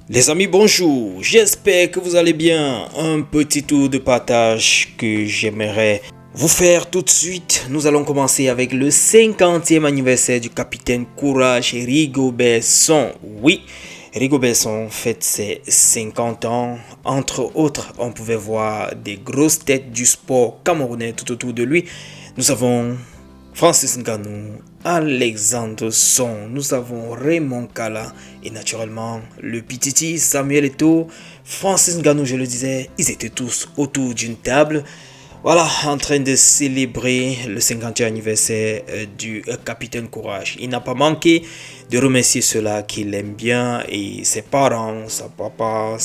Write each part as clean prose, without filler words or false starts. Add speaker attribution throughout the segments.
Speaker 1: Les amis, bonjour, j'espère que vous allez bien. Un petit tour de partage que j'aimerais vous faire tout de suite. Nous allons commencer avec le 50e anniversaire du capitaine Courage Rigobert Song. Oui, Rigobert Song fête ses 50 ans. Entre autres, on pouvait voir des grosses têtes du sport camerounais tout autour de lui. Nous avons Francis Ngannou, Alexandre Song, nous avons Raymond Kala et naturellement le Pititi, Samuel Eto'o, Francis Ngannou, je le disais, ils étaient tous autour d'une table. Voilà, en train de célébrer le 50e anniversaire du capitaine Courage. Il n'a pas manqué de remercier ceux-là qu'il aime bien et ses parents, sa papa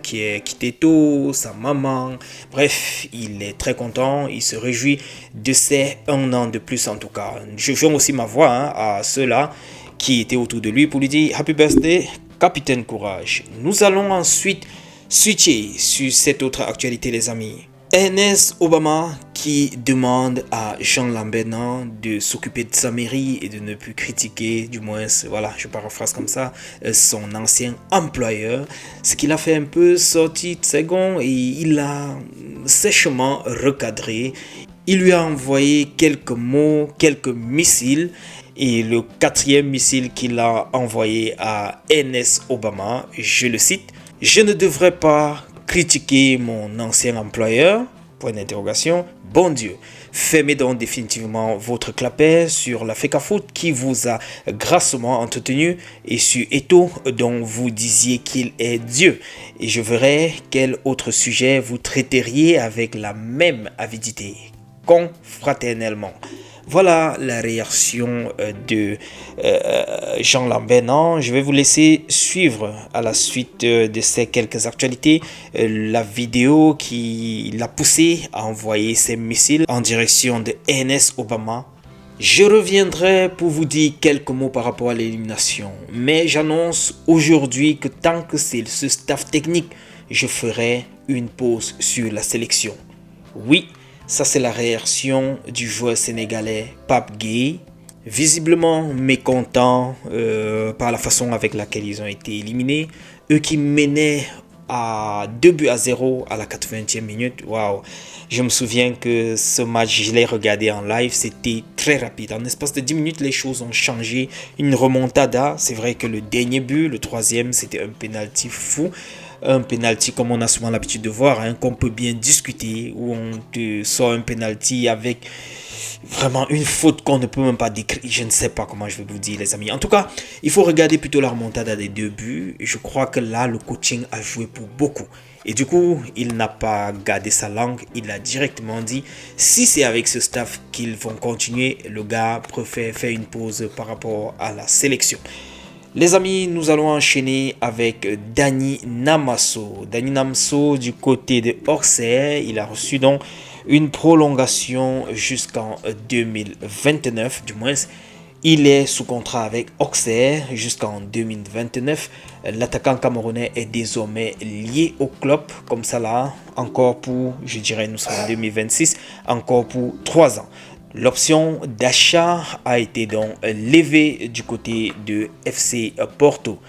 Speaker 1: qui est quitté tôt, sa maman. Bref, il est très content, il se réjouit de ces un an de plus en tout cas. Je joins aussi ma voix à ceux-là qui étaient autour de lui pour lui dire Happy Birthday, capitaine Courage. Nous allons ensuite switcher sur cette autre actualité les amis. Ernest Obama qui demande à Jean Lambert de s'occuper de sa mairie et de ne plus critiquer, du moins, voilà, je paraphrase comme ça, son ancien employeur. Ce qu'il a fait un peu sorti de ses gonds et il a sèchement recadré. Il lui a envoyé quelques mots, quelques missiles. Et le quatrième missile qu'il a envoyé à Ernest Obama, je le cite, « Je ne devrais pas critiquer mon ancien employeur, point d'interrogation, bon Dieu, fermez donc définitivement votre clapet sur la FECAFOOT qui vous a grassement entretenu et sur Eto'o dont vous disiez qu'il est Dieu. Et je verrai quel autre sujet vous traiteriez avec la même avidité, confraternellement. » Voilà la réaction de Jean Lambert. Je vais vous laisser suivre à la suite de ces quelques actualités la vidéo qui l'a poussé à envoyer ses missiles en direction de Ernest Obama. Je reviendrai pour vous dire quelques mots par rapport à l'élimination. Mais j'annonce aujourd'hui que tant que c'est ce staff technique, je ferai une pause sur la sélection. Oui. Ça, c'est la réaction du joueur sénégalais Pape Gueye, visiblement mécontent par la façon avec laquelle ils ont été éliminés. Eux qui menaient à 2-0 à la 80e minute. Waouh! Je me souviens que ce match, je l'ai regardé en live, c'était très rapide. En l'espace de 10 minutes, les choses ont changé. Une remontada. C'est vrai que le dernier but, le troisième, c'était un penalty fou. Un penalty comme on a souvent l'habitude de voir, qu'on peut bien discuter, où on te sort un penalty avec vraiment une faute qu'on ne peut même pas décrire. Je ne sais pas comment je vais vous dire les amis. En tout cas, il faut regarder plutôt la remontada des deux buts. Je crois que là, le coaching a joué pour beaucoup. Et du coup, il n'a pas gardé sa langue. Il a directement dit, si c'est avec ce staff qu'ils vont continuer, le gars préfère faire une pause par rapport à la sélection. Les amis, nous allons enchaîner avec Dany Namasso. Dany Namasso du côté de Auxerre, il a reçu donc une prolongation jusqu'en 2029, du moins. Il est sous contrat avec Auxerre jusqu'en 2029. L'attaquant camerounais est désormais lié au club, comme ça là, encore pour, je dirais, nous sommes en 2026, encore pour 3 ans. L'option d'achat a été donc levée du côté de FC Porto.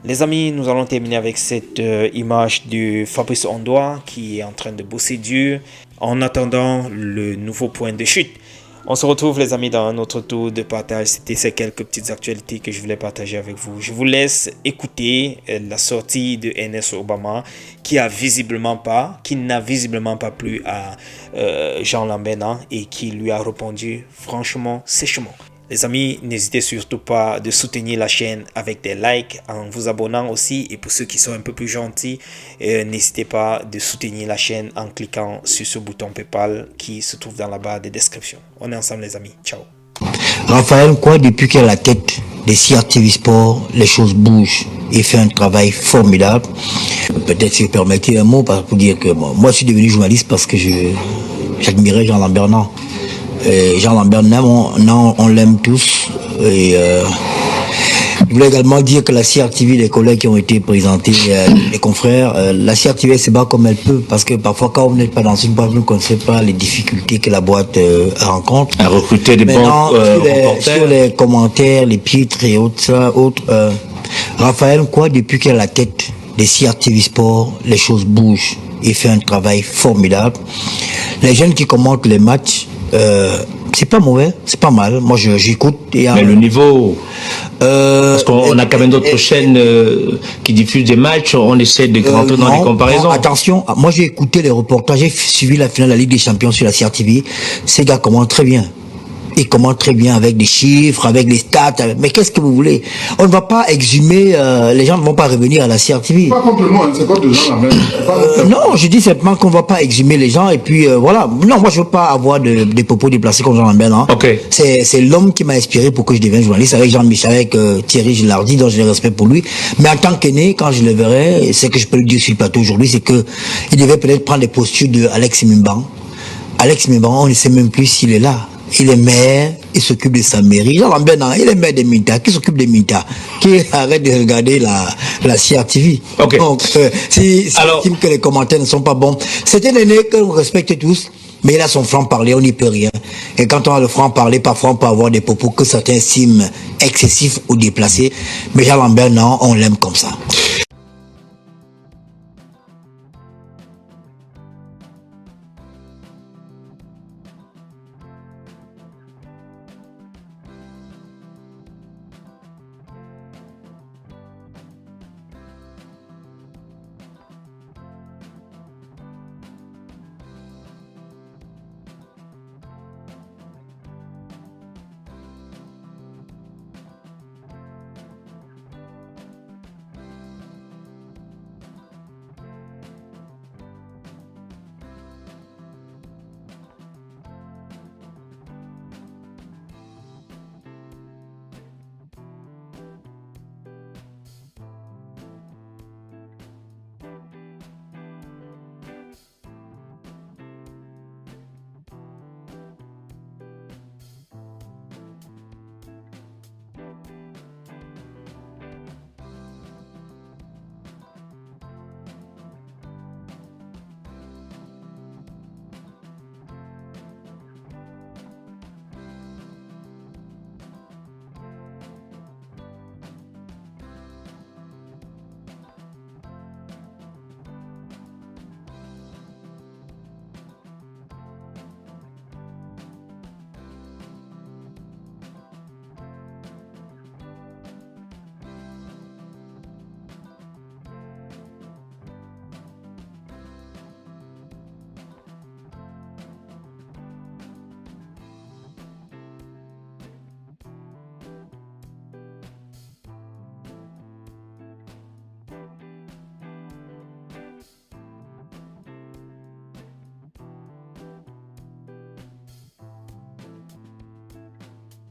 Speaker 1: Les amis, nous allons terminer avec cette image de Fabrice Ondoa qui est en train de bosser dur en attendant le nouveau point de chute. On se retrouve les amis dans un autre tour de partage. C'était ces quelques petites actualités que je voulais partager avec vous. Je vous laisse écouter la sortie de Ernest Obama qui n'a visiblement pas plu à Jean Lambert et qui lui a répondu franchement, sèchement. Les amis, n'hésitez surtout pas de soutenir la chaîne avec des likes en vous abonnant aussi. Et pour ceux qui sont un peu plus gentils, n'hésitez pas de soutenir la chaîne en cliquant sur ce bouton PayPal qui se trouve dans la barre de description. On est ensemble les amis. Ciao.
Speaker 2: Raphaël Quoi, depuis qu'elle est à la tête des CRTV Sport, les choses bougent. Il fait un travail formidable. Peut-être si vous permettez un mot pour dire que moi je suis devenu journaliste parce que j'admirais Jean Lambert. Jean Lambert, on l'aime tous. Et je voulais également dire que la CRTV, les collègues qui ont été présentés, les confrères, la CRTV se bat comme elle peut, parce que parfois quand vous n'êtes pas dans une boîte, vous ne connaissez pas les difficultés que la boîte rencontre.
Speaker 3: À recruter des bons reporters.
Speaker 2: Sur les commentaires, les titres et autres, Raphaël Quoi, depuis qu'elle est à la tête de CRTV Sport, les choses bougent. Il fait un travail formidable. Les jeunes qui commentent les matchs, c'est pas mauvais, c'est pas mal. Moi, j'écoute.
Speaker 3: Mais le niveau, parce qu'on a quand même d'autres chaînes qui diffusent des matchs, on essaie de rentrer dans des comparaisons.
Speaker 2: Non, attention, moi j'ai écouté les reportages, j'ai suivi la finale de la Ligue des Champions sur la CRTV. Ces gars commentent très bien. Ils commentent très bien avec des chiffres, avec des stats. Mais qu'est-ce que vous voulez? On ne va pas exhumer, les gens ne vont pas revenir à la CRTV.
Speaker 4: Pas contre moi, c'est contre les gens la même.
Speaker 2: Non, je dis simplement qu'on ne va pas exhumer les gens et puis voilà. Non, moi je veux pas avoir des propos déplacés comme Jean Lambert. Hein.
Speaker 3: Okay.
Speaker 2: C'est l'homme qui m'a inspiré pour que je devienne journaliste avec Jean-Michel, avec Thierry Gilardi, dont j'ai le respect pour lui. Mais en tant qu'aîné, quand je le verrai, ce que je peux lui dire sur le plateau aujourd'hui, c'est que il devait peut-être prendre les postures de Alex Mimban. Alex Mimban, on ne sait même plus s'il est là. Il est maire, il s'occupe de sa mairie. Jean Lambert, non, il est maire des Minta, qui s'occupe des Minta, qui arrête de regarder la CRTV.
Speaker 3: Okay.
Speaker 2: Donc, si estime que les commentaires ne sont pas bons, c'est un aîné que l'on respecte tous, mais il a son franc-parler, on n'y peut rien. Et quand on a le franc-parler, parfois on peut avoir des propos que certains estiment excessifs ou déplacés. Mais Jean Lambert, non, on l'aime comme ça.